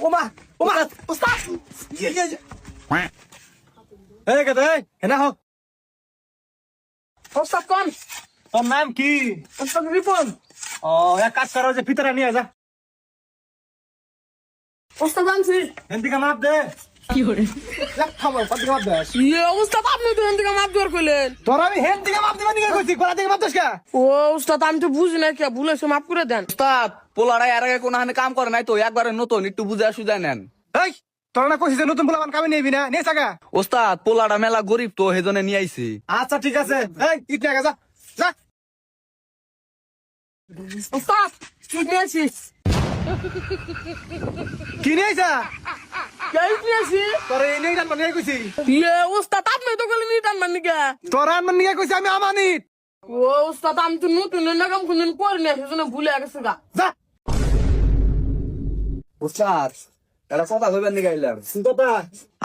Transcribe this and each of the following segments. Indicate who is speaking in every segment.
Speaker 1: ওমা ওমা ওস্তাদ এই কে দেই এনা হোক
Speaker 2: ওস্তাদ কোন?
Speaker 1: তোর নাম কি?
Speaker 2: ওস্তাদ রিপন।
Speaker 1: ও এক কাজ করো যে ভিতরে নিয়ে যা
Speaker 2: ওস্তাদ আনছি।
Speaker 1: এদিকে মাপ দে
Speaker 2: কি করে?
Speaker 1: এক খাবার পাদিকে মাপ দে
Speaker 2: ওস্তাদ আপনি তো এদিকে মাপ দেওয়ার কইলেন।
Speaker 1: তোর আমি হেন দিকে মাপ দিবা নিয়ে কইছি কোলা দিকে মাপ দিস কা
Speaker 2: ও ওস্তাদ আমি তো বুঝি না, কে ভুলেছে মাপ করে দেন।
Speaker 3: উস্তাদ পোলারা এর আগে কোনো হানে কাম করে নাই তো একবারে নতুন একটু বুঝে সুঝাই নেন।
Speaker 1: এই তোর না কইছিস যে নতুন পোলাপান কামে নিবি না নিয়ে থাকা
Speaker 3: ওস্তাদ পোলাটা মেলা গরিব তো সেজন্য নিয়ে আইছি।
Speaker 1: আচ্ছা ঠিক আছে এই ইট নিয়ে যা যা
Speaker 2: ওস্তাদ কি নিয়েছিস?
Speaker 1: কি নিয়ে আইছা
Speaker 2: কে নিয়েছি?
Speaker 1: তোর এই নিয়ে টান নিয়ে কইছি
Speaker 2: ওস্তাদ আপনি তো গেলেন নিটান মানে কে?
Speaker 1: তোর আন নিয়ে কইছি আমি আমানিত
Speaker 2: ও ওস্তাদ আমি তো নতুন নাকাম কোনদিন করি না, সেজন্য ভুলে গেছে গা।
Speaker 1: যা
Speaker 3: উস্তাদ এটা কথা কইবেন নি গাইলাম।
Speaker 1: কথা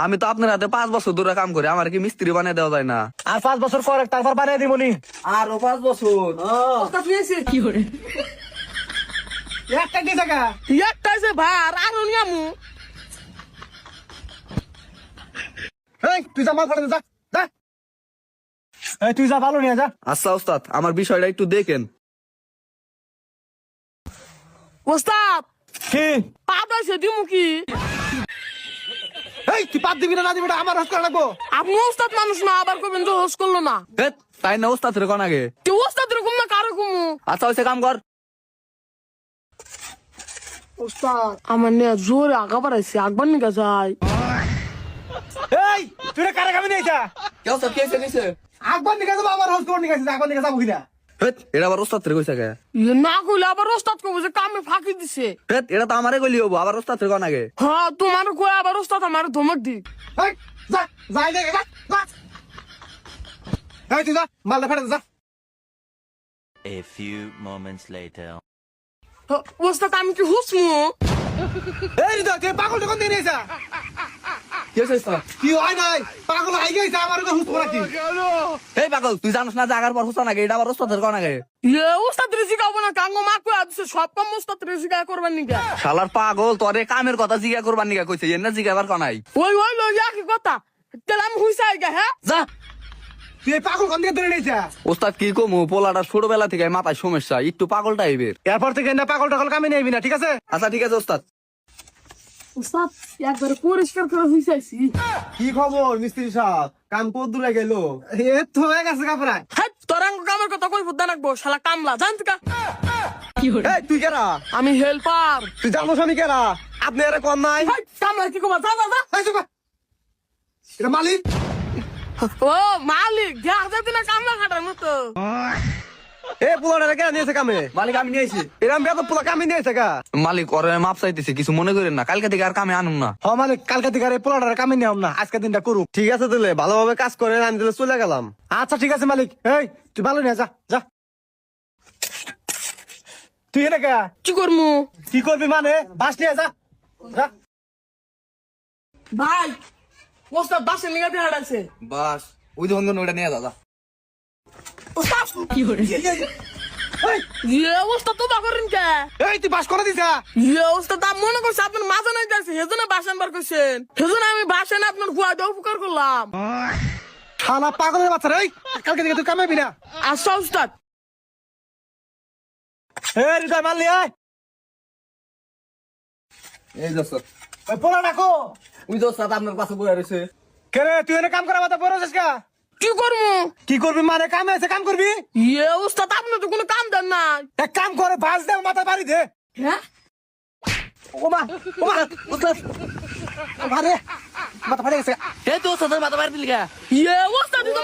Speaker 3: আমি তো আপনার হাতে 5 বছর ধরে কাম করি, আমার কি মিস্ত্রি বানিয়ে দেওয়া যায় না?
Speaker 1: আর 5 বছর পরে তারপর বানিয়ে দিবনি
Speaker 3: আরো 5 বছর।
Speaker 2: ওস্তাদ নিয়েছি কি করে?
Speaker 1: একটা কি জায়গা
Speaker 2: একটা আছে ভার আর নিয়ামু।
Speaker 1: এই তুই যা মাল ফাড়ে যা যা এই তুই যা ভালো নিয়ে যা
Speaker 3: আচ্ছা উস্তাদ আমার বিষয়টা একটু দেখেন।
Speaker 2: ওস্তাদ
Speaker 1: কি
Speaker 2: পাতা সে দিমু কি?
Speaker 1: এই তুই পাত দিবি না দিবি না আমার হাত করা লাগবো
Speaker 2: আপনি ওস্তাদ মানুষ না, আবার কবেন যে হোস করলো না।
Speaker 3: হেৎ, তাই না উস্তাদ রে কোন আগে।
Speaker 2: তুই ওস্তাদ এরকম না কারো কমু।
Speaker 3: আচ্ছা হইছে কাম কর।
Speaker 2: ওস্তাদ আমার নিয়ে জোরে আগা বাড়াইছে, আগবার নিকা যায়।
Speaker 1: এই তুই কারে কামে নিয়ে যা
Speaker 3: কে উস্তাদ কে কইছে?
Speaker 1: আকবার নিয়ে যাবো আমার হোস করে নিয়ে গেছিস আকবার নিয়ে যাবো কিনা
Speaker 3: হেৎ, এটা আবার উস্তাদ রে কইছে কে?
Speaker 2: না কইলে আবার ওস্তাদ কব যে কামে ফাঁকি দিছে।
Speaker 3: হেৎ, এটা তো আমারে কইলি হবো, আবার উস্তাদ রে কোন আগে।
Speaker 2: হ্যাঁ তোমার কই আবার ওস্তাদ আমার ধমক দি।
Speaker 1: এই যা যাই দে যা যা এই তুই যা মালটা ফাড়ে যা
Speaker 4: A few moments later.
Speaker 2: ওস্তাদ আমি কি হুসমু?
Speaker 1: এই রে তুই পাগল কোন দিন নিয়ে যা
Speaker 3: কি হইছে উস্তাদ?
Speaker 1: কি হয় নাই পাগল হই গেছে আমার তো হুস করা কি
Speaker 3: এই পাগল তুই জানিস না জাগার পর হুসা নাকি, এটা আবার উস্তাদ রে কোন আগে।
Speaker 2: ওস্তাদ রেজি গাবো না, কাঙ্গো মা কই আছে সব কাম ওস্তাদ রেজি গা করবার নিকা।
Speaker 3: শালার পাগল তোরে কামের কথা জিজ্ঞা করবার নিকা কইছে, এনে জিজ্ঞাবার কোন নাই।
Speaker 2: ওই ওই লইয়া কি কথা? তেল আমি হুইসাই গা হ্যাঁ।
Speaker 3: যা
Speaker 1: তুই এই পাগল কোন দিকে ধরে নিয়ে যা
Speaker 3: উস্তাদ কি কমু, পোলাটা ছোটবেলা থেকে মাথায় সমস্যা, একটু পাগল টাইপের।
Speaker 1: এরপর থেকে না পাগল টাগল কামে নিবি না ঠিক আছে
Speaker 3: আচ্ছা ঠিক আছে উস্তাদ।
Speaker 2: ওস্তাদ একবারে পরিষ্কার করে হুইসাইছি।
Speaker 1: কি খবর মিস্ত্রি সাহেব কাম কত দূরে গেল এ তো হয়ে গেছে কাপড়া
Speaker 2: হ্যাঁ তোরাঙ্গ কামের কথা কই বুদ্ধা রাখবো, শালা কামলা জানত কা?
Speaker 1: এই তুই কেরা
Speaker 2: আমি হেল্পার।
Speaker 1: তুই জানো আমি কেরা আপনি আরে কোন নাই
Speaker 2: কামলা কি কবা? যা যা যা।
Speaker 1: এই চুপ কর। এটা মালিক
Speaker 2: ও মালিক দেখ যাবি না কামলা খাটার মতো।
Speaker 1: এ পোলাটা কেন নিয়েছে কামে
Speaker 3: মালিক আমি নিয়েছি।
Speaker 1: এরম বেদ পোলা কামে নিয়েছে গা
Speaker 3: মালিক ওরে মাপ চাইতেছে, কিছু মনে করেন না, কালকে থেকে আর কামে আনুন না।
Speaker 1: হ মালিক কালকে থেকে আর এই পোলাটার কামে নিয়ম না আজকে দিনটা করুক ঠিক আছে দিলে ভালোভাবে কাজ করে আমি দিলে চলে গেলাম আচ্ছা ঠিক আছে মালিক এই তুই ভালো নিয়ে যা যা তুই এনে কে
Speaker 2: কি করমু?
Speaker 1: কি করবি মানে বাস নিয়ে যা যা
Speaker 2: ভাই ওস্তাদ বাসে নিয়ে দিয়ে হাঁটাছে।
Speaker 3: বাস ওই যে অন্য ওটা নিয়ে দাদা।
Speaker 2: ওস্তাদ কি করে? ওস্তাদ তো করেন কে?
Speaker 1: এই তুই বাস করে দিছা
Speaker 2: ওস্তাদ আমি মনে করছি আপনার মাথা নাই যাচ্ছে, সেজন্য বাসন বার করছেন, সেজন্য আমি বাসেন আপনার গুয়া দিয়ে উপকার করলাম।
Speaker 1: শালা পাগলের বাচ্চা রে কালকে থেকে তুই কামাবি না
Speaker 2: আচ্ছা ওস্তাদ।
Speaker 1: এই হৃদয় মানলি
Speaker 3: এই দোস্ত
Speaker 1: ওই পোলা রাখো
Speaker 3: ওই দোস্ত আপনার পাশে বয়ে রয়েছে।
Speaker 1: কে রে তুই এনে কাম করা বাতা বড়ছিস কা
Speaker 2: কি করবো?
Speaker 1: কি করবি মানে কামে আছে কাম করবি
Speaker 2: ওস্তাদ আপনি তো কোনো কাম দেন না।
Speaker 1: এক কাম করে বাস দে মাথা বাড়ি দে
Speaker 2: হ্যাঁ
Speaker 1: ওমা ওমা উস্তাদ মারে মাথা ফাটে গেছে
Speaker 3: এই দোস্ত তোর মাথা বাইরে দিলি কে?
Speaker 2: ওস্তাদ তো